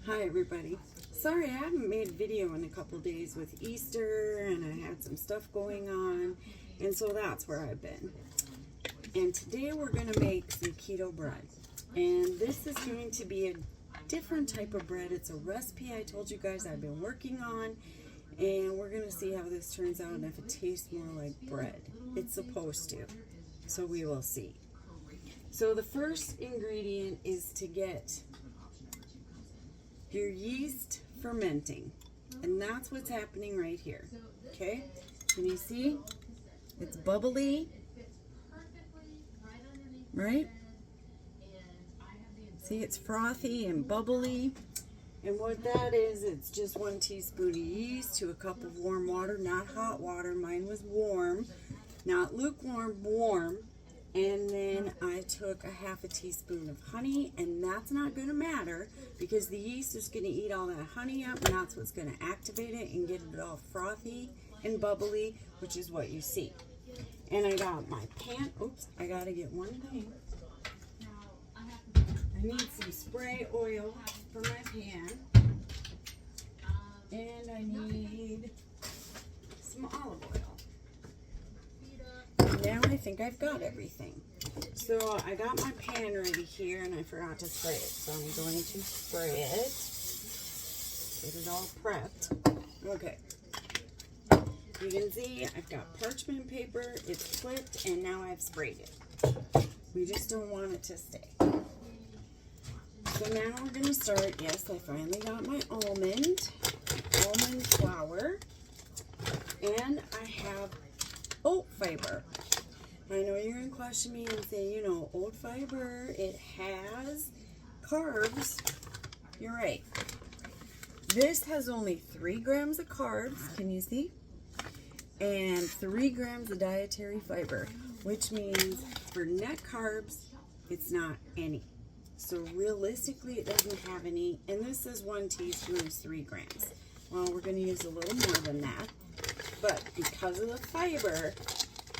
Hi everybody. Sorry I haven't made a video in a couple days with Easter and I had some stuff going on, and so that's where I've been. And today we're going to make some keto bread, and this is going to be a different type of bread. It's a recipe I told you guys I've been working on, and we're going to see how this turns out and if it tastes more like bread. It's supposed to, so we will see. So the first ingredient is to get your yeast fermenting, and that's what's happening right here. Okay, can you see? It's bubbly, right? See, it's frothy and bubbly, and what that is, it's just 1 teaspoon of yeast to a cup of warm water, not hot water. Mine was warm, not lukewarm, warm. And then I took a half a teaspoon of honey, and that's not going to matter because the yeast is going to eat all that honey up, and that's what's going to activate it and get it all frothy and bubbly, which is what you see. And I got my pan. Oops, I got to get one thing. I need some spray oil for my pan, and I need some olive oil. Now I think I've got everything. So I got my pan ready here, and I forgot to spray it. So I'm going to spray it. Get it all prepped. Okay. You can see I've got parchment paper. It's clipped, and now I've sprayed it. We just don't want it to stay. So now we're going to start. Yes, I finally got my almond flour, and I have oat fiber. I know you're going to question me and say, you know, oat fiber, it has carbs. You're right. This has only 3 grams of carbs, can you see? And 3 grams of dietary fiber, which means for net carbs, it's not any. So realistically, it doesn't have any. And this is 1 teaspoon is 3 grams. Well, we're going to use a little more than that. But because of the fiber,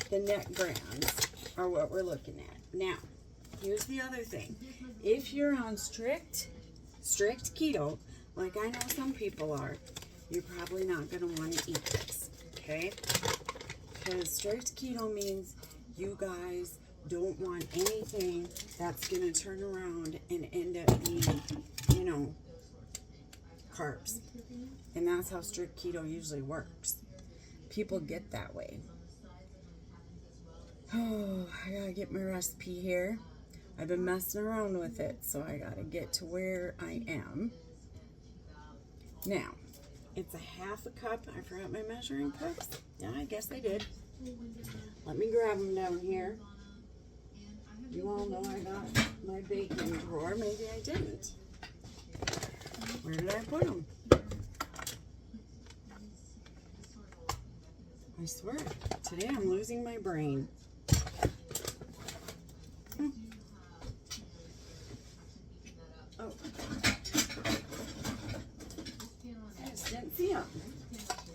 the net grams are what we're looking at. Now, here's the other thing. If you're on strict keto, like I know some people are, you're probably not going to want to eat this, okay? Because strict keto means you guys don't want anything that's going to turn around and end up being, you know, carbs. And that's how strict keto usually works. People get that way. Oh, I gotta get my recipe here. I've been messing around with it, so I gotta get to where I am. Now, it's a half a cup. I forgot my measuring cups. Yeah, I guess I did. Let me grab them down here. You all know I got my baking drawer. Maybe I didn't. Where did I put them? I swear, today I'm losing my brain. Oh. I just didn't see them.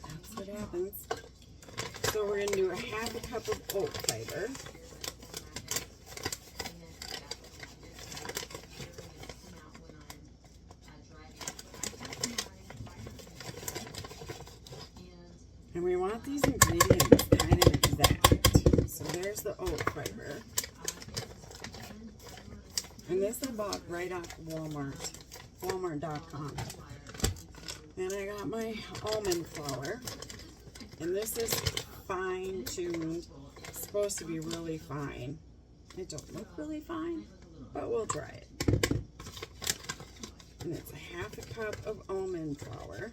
That's what happens. So we're going to do a half a cup of oat fiber. And we want these ingredients kind of exact. So there's the oat fiber. And this I bought right off Walmart, walmart.com. Then I got my almond flour. And this is fine-tuned. It's supposed to be really fine. It don't look really fine, but we'll try it. And it's a half a cup of almond flour.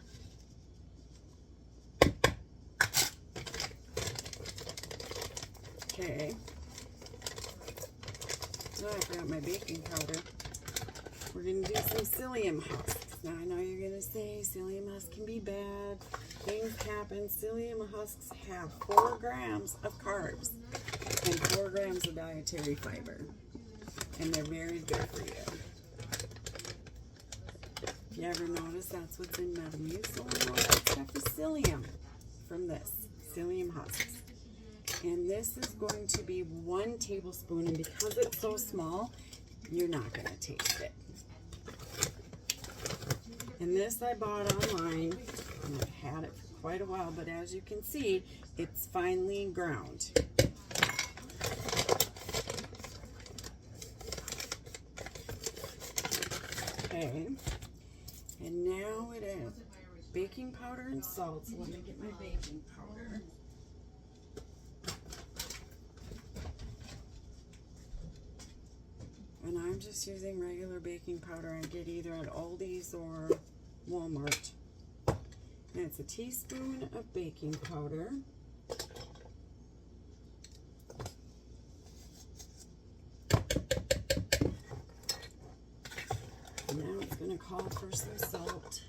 Okay. Oh, I forgot my baking powder. We're going to do some psyllium husks. Now, I know you're going to say psyllium husks can be bad. Things happen. Psyllium husks have 4 grams of carbs and 4 grams of dietary fiber. And they're very good for you. If you ever notice, that's what's in Metamucil and all that stuff is psyllium from this. Psyllium husks. And this is going to be 1 tablespoon, and because it's so small, you're not going to taste it. And this I bought online, and I've had it for quite a while, but as you can see, it's finely ground. Okay, and now it is baking powder and salt. So let me get my baking powder. And I'm just using regular baking powder I get either at Aldi's or Walmart. And it's a teaspoon of baking powder. And now it's going to call for some salt.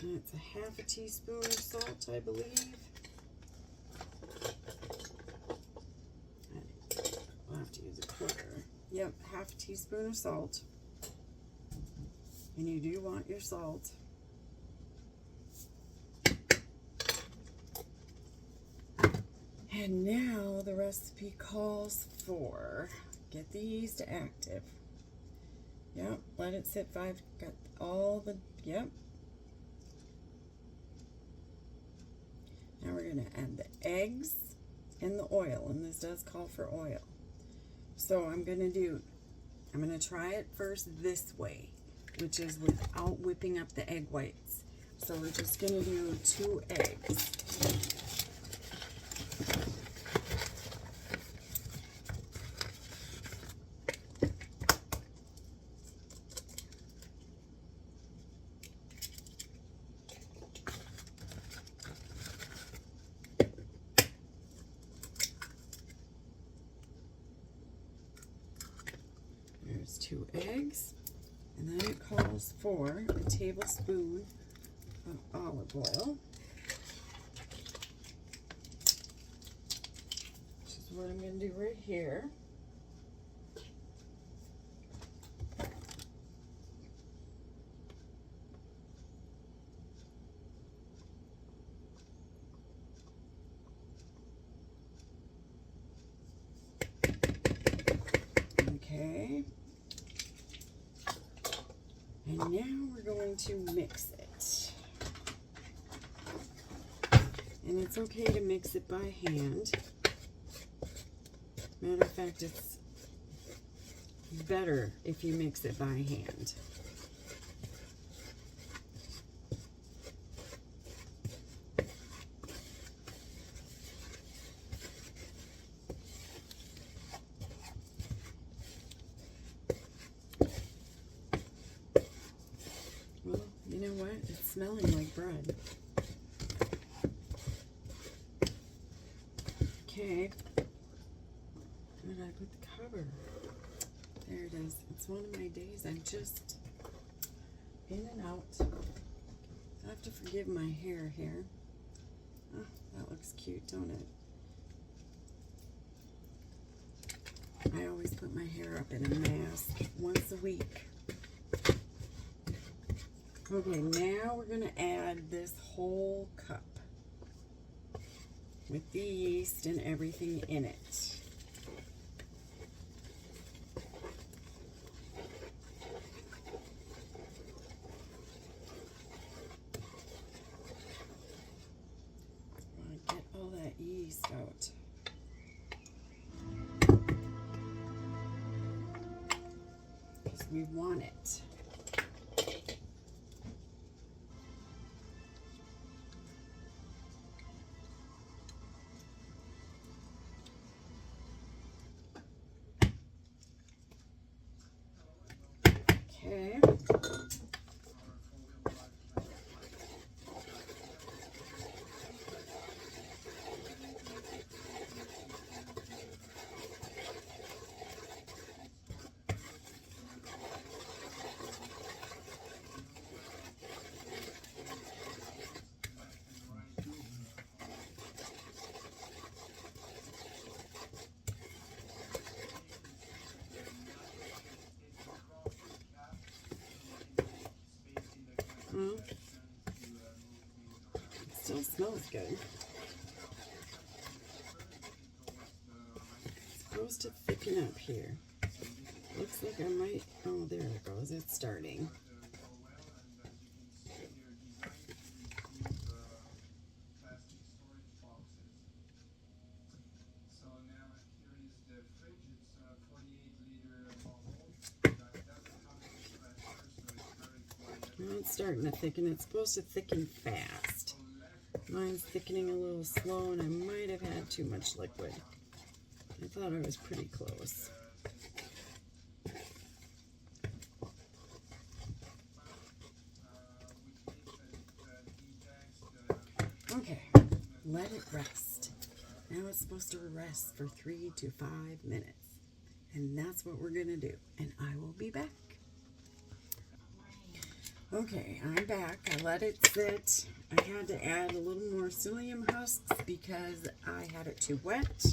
And it's a half a teaspoon of salt, I believe. I'll have to use a quarter. Yep, half a teaspoon of salt. And you do want your salt. And now the recipe calls for, get the yeast active. Yep, let it sit 5, got all the, yep. Now we're going to add the eggs and the oil, and this does call for oil. So I'm going to try it first this way, which is without whipping up the egg whites. So we're just going to do 2 eggs. There's 2 eggs, and then it calls for a tablespoon of olive oil, which is what I'm going to do right here. Okay. And now we're going to mix it. And it's okay to mix it by hand. Matter of fact, it's better if you mix it by hand. Well, you know what? It's smelling like bread. Okay. Where did I put the cover? There it is. It's one of my days. I'm just in and out. I have to forgive my hair here. Oh, that looks cute, don't it? I always put my hair up in a mask once a week. Okay, now we're going to add this whole cup with the yeast and everything in it. I want to get all that yeast out. Because we want it. Okay. It still smells good. It's supposed to thicken up here. Looks like I might, oh, there it goes. It's starting. Well, it's starting to thicken. It's supposed to thicken fast. Mine's thickening a little slow, and I might have had too much liquid. I thought I was pretty close. Okay, let it rest. Now it's supposed to rest for 3 to 5 minutes. And that's what we're going to do. And I will be back. Okay, I'm back. I let it sit. I had to add a little more psyllium husks because I had it too wet.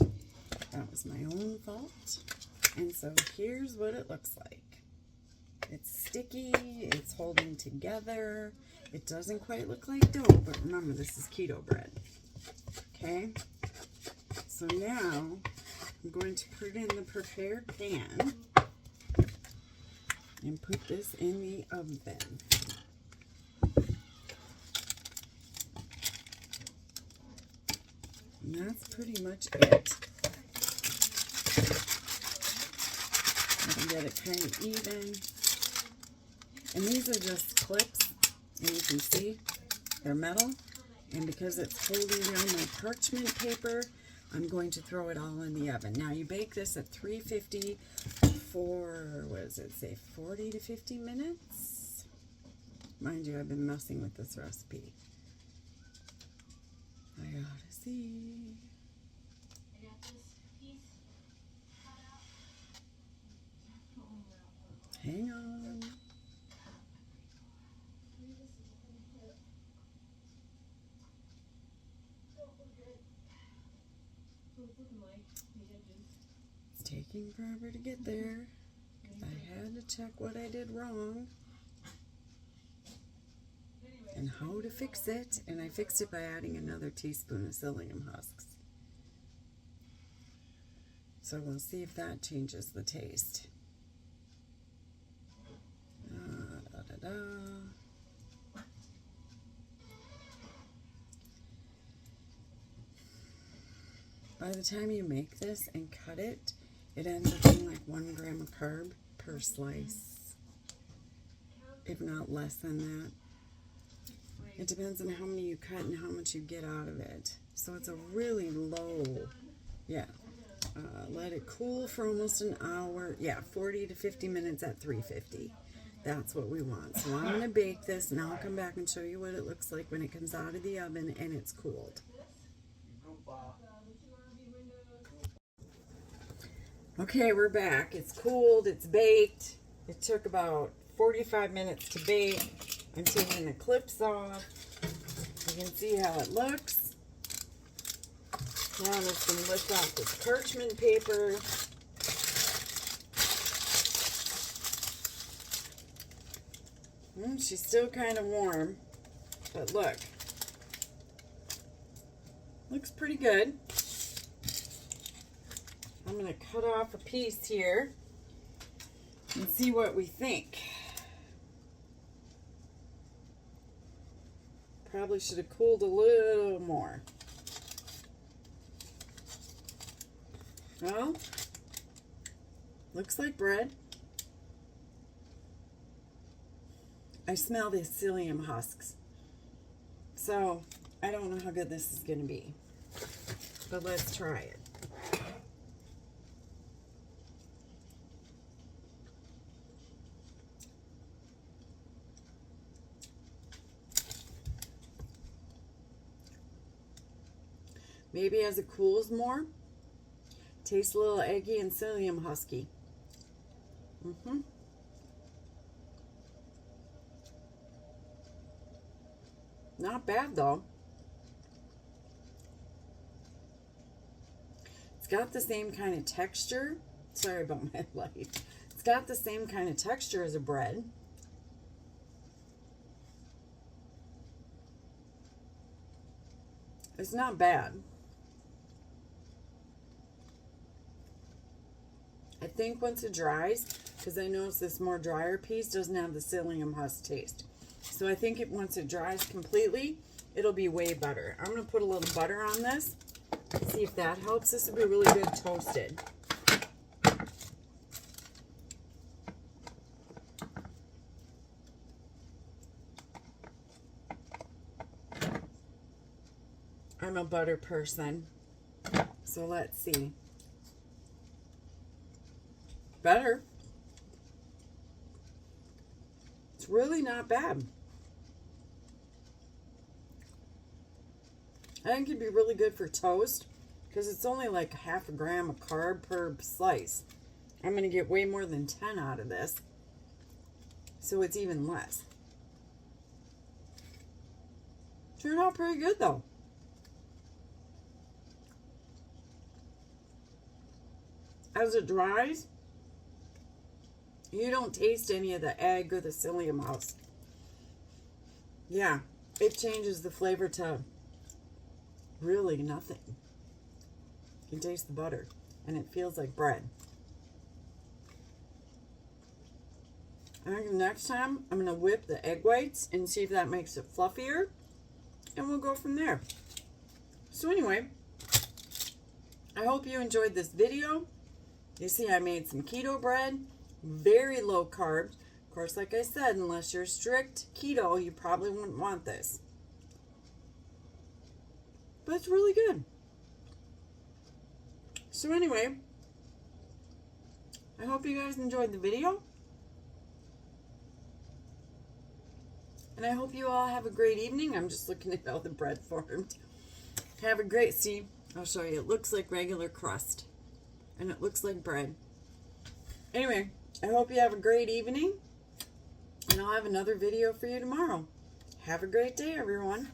That was my own fault. And so here's what it looks like. It's sticky. It's holding together. It doesn't quite look like dough, but remember, this is keto bread. Okay? So now I'm going to put it in the prepared pan and put this in the oven. And that's pretty much it. I can get it kind of even. And these are just clips, and you can see they're metal. And because it's holding down my parchment paper, I'm going to throw it all in the oven. Now you bake this at 350 for, what does it say, 40 to 50 minutes? Mind you, I've been messing with this recipe. I gotta see. Hang on. It's taking forever to get there. I had to check what I did wrong and how to fix it. And I fixed it by adding another teaspoon of psyllium husks. So we'll see if that changes the taste. By the time you make this and cut it, it ends up being like 1 gram of carb per slice, if not less than that. It depends on how many you cut and how much you get out of it. So it's a really low, yeah. Let it cool for almost an hour. Yeah, 40 to 50 minutes at 350. That's what we want. So I'm going to bake this, and I'll come back and show you what it looks like when it comes out of the oven and it's cooled. Okay, we're back. It's cooled. It's baked. It took about 45 minutes to bake. I'm taking the clips off. You can see how it looks. Now I'm just going to lift off this parchment paper. She's still kind of warm, but look. Looks pretty good. I'm going to cut off a piece here and see what we think. Probably should have cooled a little more. Well, looks like bread. I smell the psyllium husks. So, I don't know how good this is going to be. But let's try it. Maybe as it cools more, tastes a little eggy and psyllium husky. Not bad though. It's got the same kind of texture. Sorry about my light. It's got the same kind of texture as a bread. It's not bad. I think once it dries, because I noticed this more drier piece doesn't have the psyllium husk taste. So I think once it dries completely, it'll be way better. I'm going to put a little butter on this. See if that helps. This will be really good toasted. I'm a butter person. So let's see. Better. It's really not bad. I think it'd be really good for toast because it's only like half a gram of carb per slice. I'm going to get way more than 10 out of this. So it's even less. Turned out pretty good though. As it dries, you don't taste any of the egg or the psyllium husk. Yeah, it changes the flavor to really nothing. You can taste the butter, and it feels like bread. I think next time I'm going to whip the egg whites and see if that makes it fluffier, and we'll go from there. So anyway, I hope you enjoyed this video. You see I made some keto bread, very low carb. Of course, like I said, unless you're strict keto, you probably wouldn't want this. But it's really good. So anyway, I hope you guys enjoyed the video. And I hope you all have a great evening. I'm just looking at how the bread formed. Have a great, see, I'll show you. It looks like regular crust. And it looks like bread. Anyway, I hope you have a great evening. And I'll have another video for you tomorrow. Have a great day, everyone.